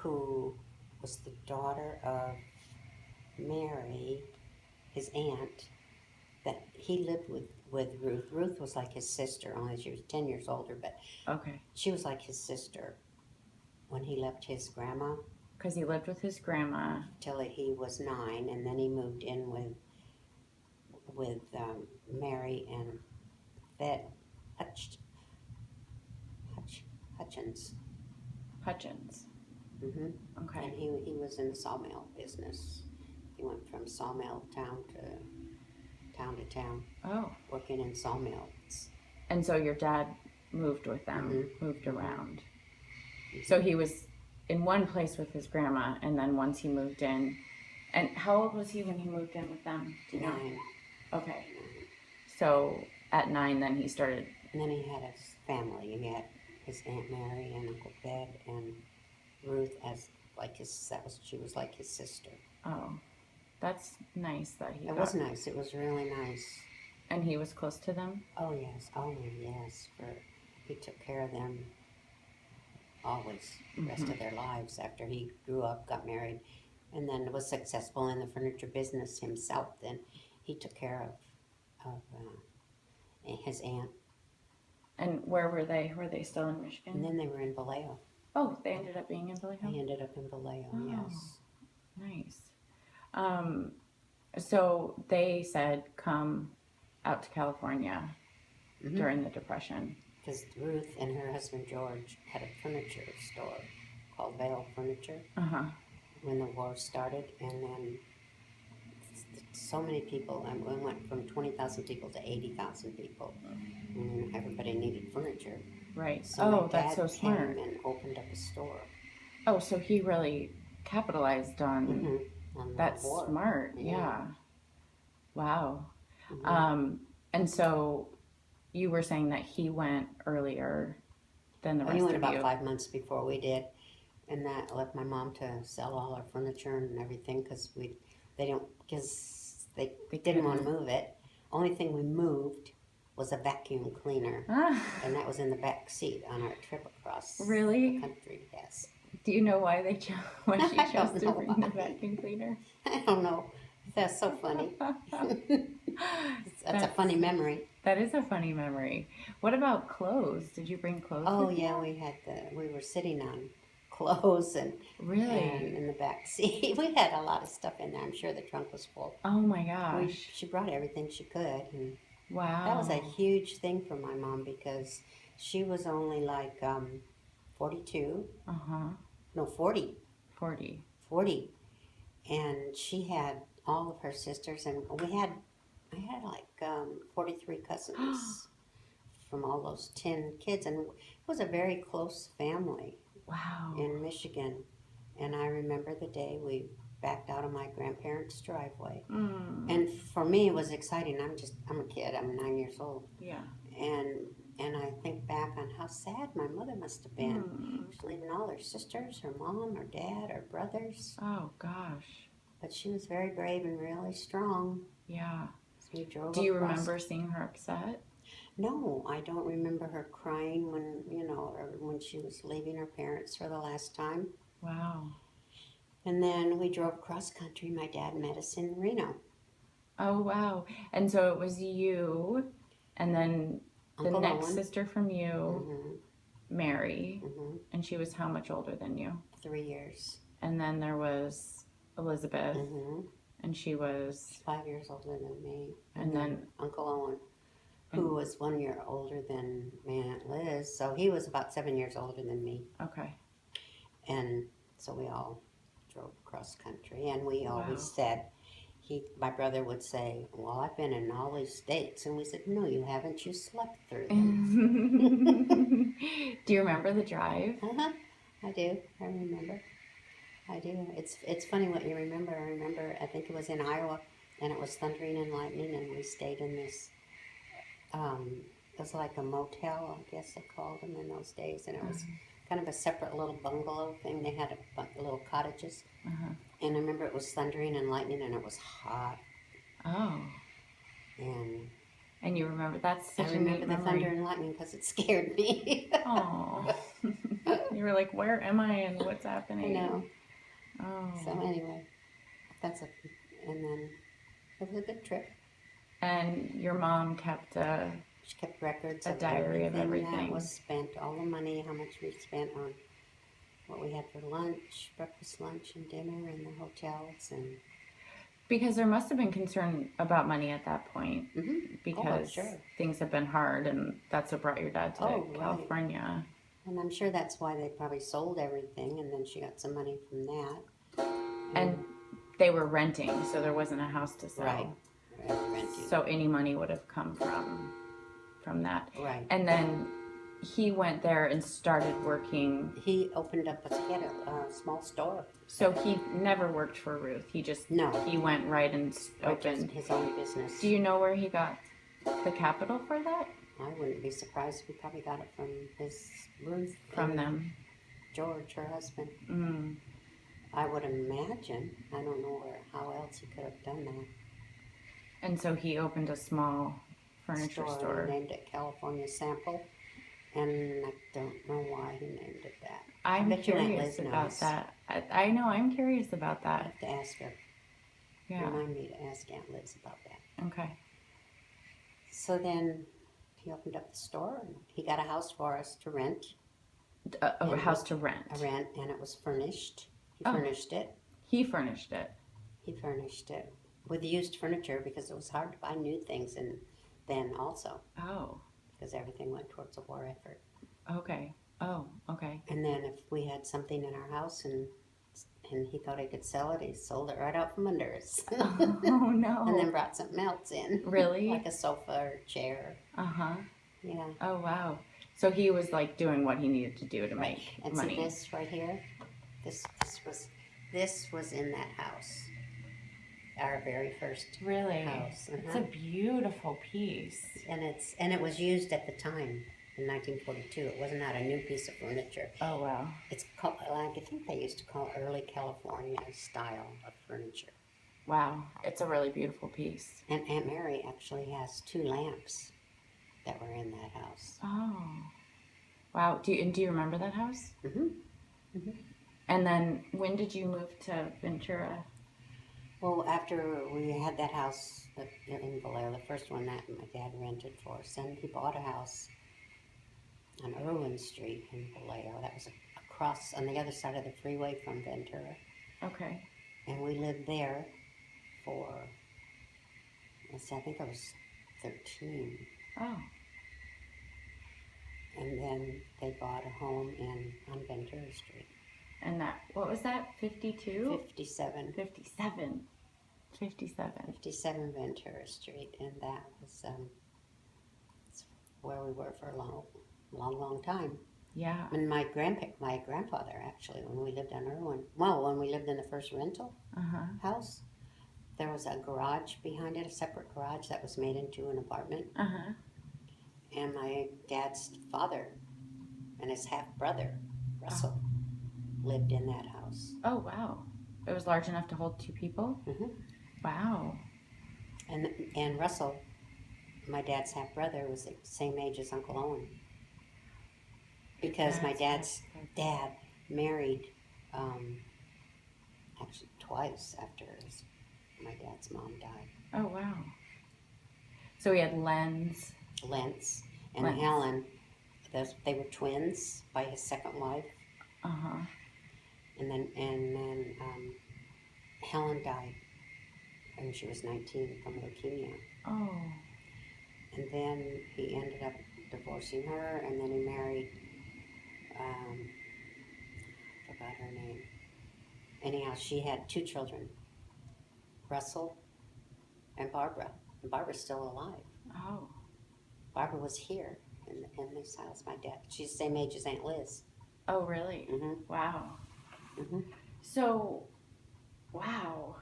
who was the daughter of Mary, his aunt, that he lived with Ruth. Ruth was like his sister, only she was 10 years older, but Okay. she was like his sister when he left his grandma Because he lived with his grandma. till he was 9, and then he moved in with Mary and that Hutch, Hutchins. Hutchins. Hmm. Okay. And he was in the sawmill business. He went from sawmill town to town, Oh. working in sawmills. And so your dad moved with them, Hmm. moved Hmm. around. So he was in one place with his grandma, and then once he moved in, and how old was he when he moved in with them? Do you know? 9. Okay. So at 9, then he started. And then he had his family. He had his Aunt Mary and Uncle Fred and Ruth as like his. She was like his sister. Oh, that's nice that he It got. was nice. It was really nice. And he was close to them. Oh yes. Oh yes. He took care of them always the rest of their lives after he grew up, got married, and then was successful in the furniture business himself. Then he took care of his aunt, And where were they? Were they still in and Michigan? then they were in Vallejo. Oh, they ended up being in Vallejo. They ended up in Vallejo. Oh. Yes. Nice. So they said come out to California during the Depression. Because Ruth and her husband George had a furniture store called Vale Furniture when the war started, and then so many people, and we went from 20,000 people to 80,000 people, and everybody needed furniture. Right. So Oh, my that's dad so smart. came and opened up a store. Oh, so he really capitalized on On the that's war. smart. Yeah. Wow. And so you were saying that he went earlier than the rest He went of about you. 5 months before we did, and that left my mom to sell all our furniture and everything because they didn't want to move it. Only thing we moved was a vacuum cleaner, and that was in the back seat on our trip across Really? the country. Yes. Do you know why she I chose don't to know bring the why. vacuum cleaner? I don't know. That's so funny. That's a funny memory. That is a funny memory. What about clothes? Did you bring clothes Oh with yeah, you? we were sitting on clothes and Really? in the back seat. We had a lot of stuff in there. I'm sure the trunk was full. Oh my gosh. She brought everything she could, and that was a Wow. huge thing for my mom because she was only like 42. No, 40. 40. 40. And she had all of her sisters, and I had like 43 cousins from all those 10 kids, and it was a very close family Wow. in Michigan. And I remember the day we backed out of my grandparents' driveway. And for me, it was exciting. I'm a kid. I'm 9 years old. Yeah. And I think back on how sad my mother must have been. She's leaving all her sisters, her mom, her dad, her brothers. Oh gosh. But she was very brave and really strong. Yeah. So we drove Do you across. remember seeing her upset? No, I don't remember her crying when, or when she was leaving her parents for the last time. Wow. And then we drove cross country. My dad met us in Reno. Oh wow. And so it was you and then the Uncle next Owen. sister from you, Mary, Mm-hmm. and she was how much older than you? 3 years. And then there was Elizabeth, and she was 5 years older than me. And then Uncle Owen, who was 1 year older than my Aunt Liz. So he was about 7 years older than me. Okay. And so we all drove cross country, and we always said, my brother would say, well, I've been in all these states. And we said, no, you haven't. You slept through them. Do you remember the drive? I do. I remember. I do. It's funny what you remember. I remember, I think it was in Iowa, and it was thundering and lightning, and we stayed in this, it was like a motel, I guess they called them in those days, and it was kind of a separate little bungalow thing. They had little cottages. And I remember it was thundering and lightning, and it was hot. Oh. And you remember, that's such I a neat remember the memory. thunder and lightning because it scared me. Oh. You were like, where am I and what's I happening? know. Oh. So anyway, that's a, and then it was a good trip. And your mom kept She kept records a of diary of everything that was everything. spent, all the money, how much we spent on what we had for lunch, breakfast, lunch, and dinner, and the hotels, and Because there must have been concern about money at that point oh, I'm because sure. things have been hard and that's what brought your dad to Oh, right. California. And I'm sure that's why they probably sold everything, and then she got some money from that. And they were renting, so there wasn't a house to sell. Right. Renting. So any money would have come from that. Right. And then he went there and started working. He opened up he had a small store. So he never worked for Ruth. He just he went right and opened his own business. Do you know where he got the capital for that? I wouldn't be surprised. We probably got it from his Ruth. From them. George, her husband. Mm. I would imagine. I don't know how else he could have done that. And so he opened a small furniture store. He named it California Sample. And I don't know why he named it that. I'm curious about that. I know, I'm curious about that. I have to ask her. Yeah. Remind me to ask Aunt Liz about that. Okay. So then he opened up the store and he got a house for us to rent. A house to rent. A rent, and it was furnished. He furnished it. He furnished it. He furnished it with used furniture because it was hard to buy new things, and then also. Oh. Because everything went towards the war effort. Okay. Oh, okay. And then if we had something in our house and he thought he could sell it, he sold it right out from under us. Oh, no. And then brought something else in. Really? Like a sofa or a chair. Uh-huh. Yeah. Oh, wow. So he was like doing what he needed to do to make and money. See this right here? This was in that house. Our very first house. It's a beautiful piece. And it was used at the time in 1942. It was not a new piece of furniture. Oh, wow. It's called, I think they used to call it early California style of furniture. Wow, it's a really beautiful piece. And Aunt Mary actually has 2 lamps that were in that house. Oh, wow. Do you remember that house? Mm-hmm. Mm-hmm. And then when did you move to Ventura? Well, after we had that house in Vallejo, the first one that my dad rented for us, and he bought a house on Irwin Street in Vallejo. That was across on the other side of the freeway from Ventura. Okay. And we lived there for, I think I was 13. Oh. And then they bought a home on Ventura Street. And what was that, 52? 57. 57. 57 Ventura Street, and that was where we were for a long time. Yeah. And my grandfather, actually, when we lived on Irwin, when we lived in the first rental house, there was a garage behind it, a separate garage that was made into an apartment. And my dad's father and his half-brother, Russell, lived in that house. Oh, wow. It was large enough to hold 2 people? Mm-hmm. Wow. And Russell, my dad's half-brother, was the same age as Uncle Owen. Because my dad's dad married actually twice after my dad's mom died. Oh, wow. So he had Lentz and Helen. They were twins by his second wife. And then Helen died when she was 19 from leukemia. Oh. And then he ended up divorcing her, and then he married, forgot her name. Anyhow, she had 2 children, Russell and Barbara. And Barbara's still alive. Oh. Barbara was here in this house, my dad. She's the same age as Aunt Liz. Oh, really? Mm-hmm. Wow. Mm-hmm. So, wow.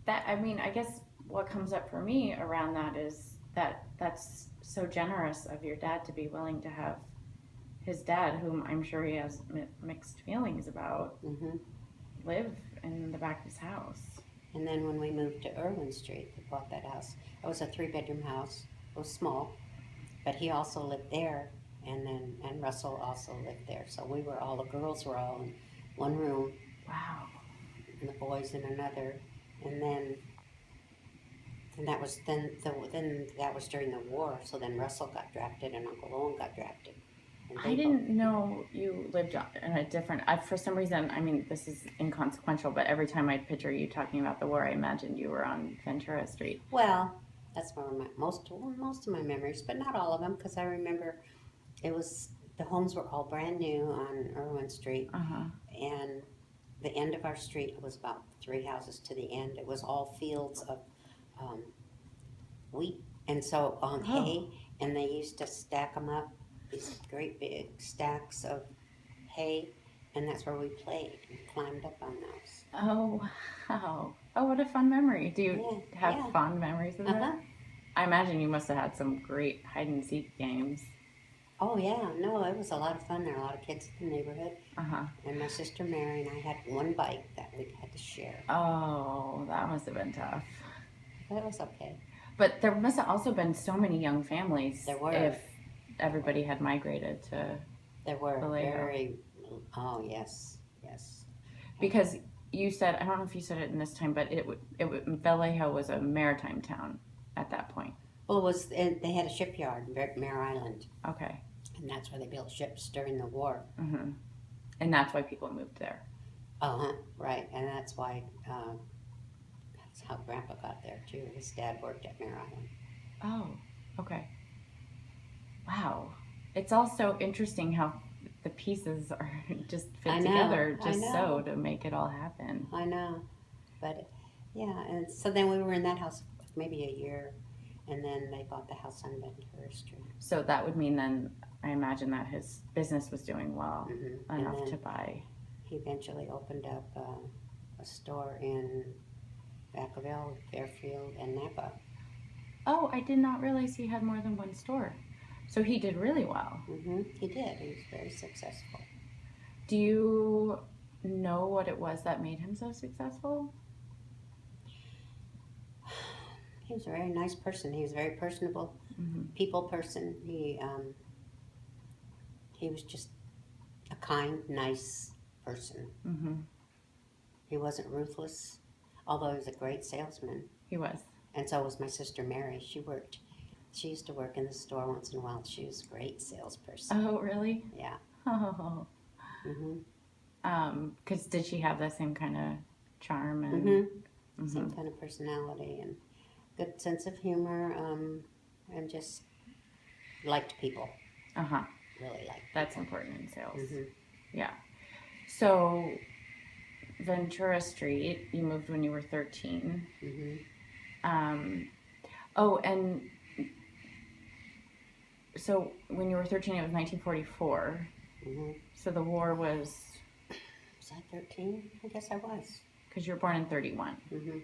I guess what comes up for me around that is that's so generous of your dad to be willing to have his dad, whom I'm sure he has mixed feelings about, live in the back of his house. And then when we moved to Irwin Street, we bought that house. It was a 3-bedroom house. It was small, but he also lived there and Russell also lived there. So we were all, the girls were all in one room Wow. and the boys in another. And then, and that was then that was during the war. So then Russell got drafted and Uncle Owen got drafted. And I they both, didn't know you lived in a different. For some reason, I mean, this is inconsequential, but every time I picture you talking about the war, I imagined you were on Ventura Street. well, that's where most of my memories, but not all of them, because I remember it was the homes were all brand new on Irwin Street, Uh huh. and the end of our street was about three houses to the end. It was all fields of um, wheat, and so on Oh. hay, and they used to stack them up, these great big stacks of hay, and that's where we played. We climbed up on those. Oh, wow. Oh, what a fun memory. Do you Yeah, have yeah. fond memories of Uh it? huh. I imagine you must have had some great hide and seek games. Oh yeah. No, it was a lot of fun. There were a lot of kids in the neighborhood, Uh huh. and my sister Mary and I had one bike that we had to share. Oh, that must have been tough. But it was okay. But there must have also been so many young families There were, if there were, everybody had migrated to there were Vallejo. very. Oh yes, yes. Because you said, I don't know if you said it in this time, but Vallejo was a maritime town at that point. Well, they had a shipyard in Mare Island, Okay. and that's where they built ships during the war. Hmm. And that's why people moved there. Uh-huh, right, and that's how Grandpa got there too. His dad worked at Mare Island. Oh, okay. Wow. It's also interesting how the pieces are just fit together I just so know, to make it all happen. I know. But yeah, and so then we were in that house maybe a year, and then they bought the house on Ventura Street. So that would mean then I imagine that his business was doing well And enough to then buy. he eventually opened up a store in Vacaville, Fairfield, and Napa. Oh, I did not realize he had more than one store. So he did really well. He did. He was very successful. Do you know what it was that made him so successful? He was a very nice person. He was a very personable, Mm-hmm. people person. He was just a kind, nice person. Mm-hmm. He wasn't ruthless, although he was a great salesman. He was. And so was my sister Mary. She used to work in the store once in a while. She was a great salesperson. Oh, really? Yeah. Oh. Mhm. Because did she have the same kind of charm and? Mhm. Mm-hmm. Same kind of personality and good sense of humor. And just liked people. Uh huh. Really liked. That's important in sales. Mhm. Yeah. So Ventura Street, you moved when you were 13. Mhm. Oh, and so when you were 13, it was 1944. Mhm. So the war was, Was I 13? I guess I was. because you were born in 31. Mhm.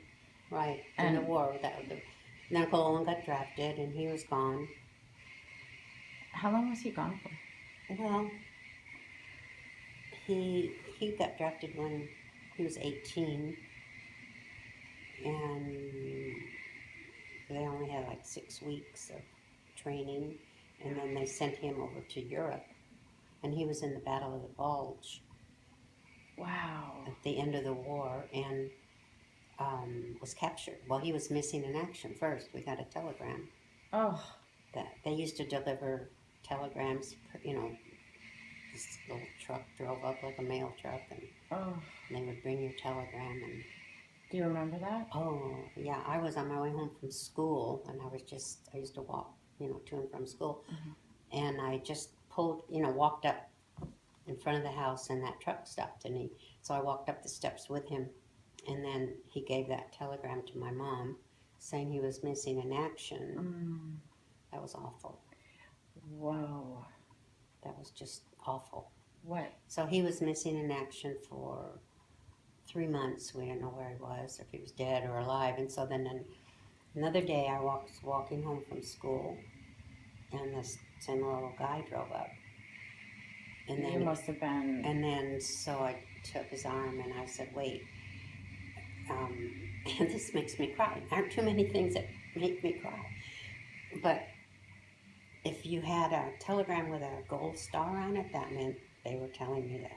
Right. In the And war, then Uncle Owen got drafted, and he was gone. how long was he gone for? Well, he got drafted when he was 18, and they only had like 6 weeks of training, and then they sent him over to Europe, and he was in the Battle of the Bulge Wow. at the end of the war, and was captured. Well, he was missing in action first. We got a telegram Oh, that they used to deliver telegrams. This little truck drove up like a mail truck, and oh. they would bring your telegram. And Do you remember that? oh yeah, I was on my way home from school, and I used to walk, to and from school, and I just walked up in front of the house, and that truck stopped, so I walked up the steps with him, and then he gave that telegram to my mom, saying he was missing in action. Mm. That was awful. Whoa. That was just awful. What? So he was missing in action for 3 months. We didn't know where he was, or if he was dead or alive. And so then another day I was walking home from school, and this same little guy drove up. And You then, must have been. and then so I took his arm and I said, wait, and this makes me cry. There aren't too many things that make me cry. But if you had a telegram with a gold star on it, that meant they were telling you that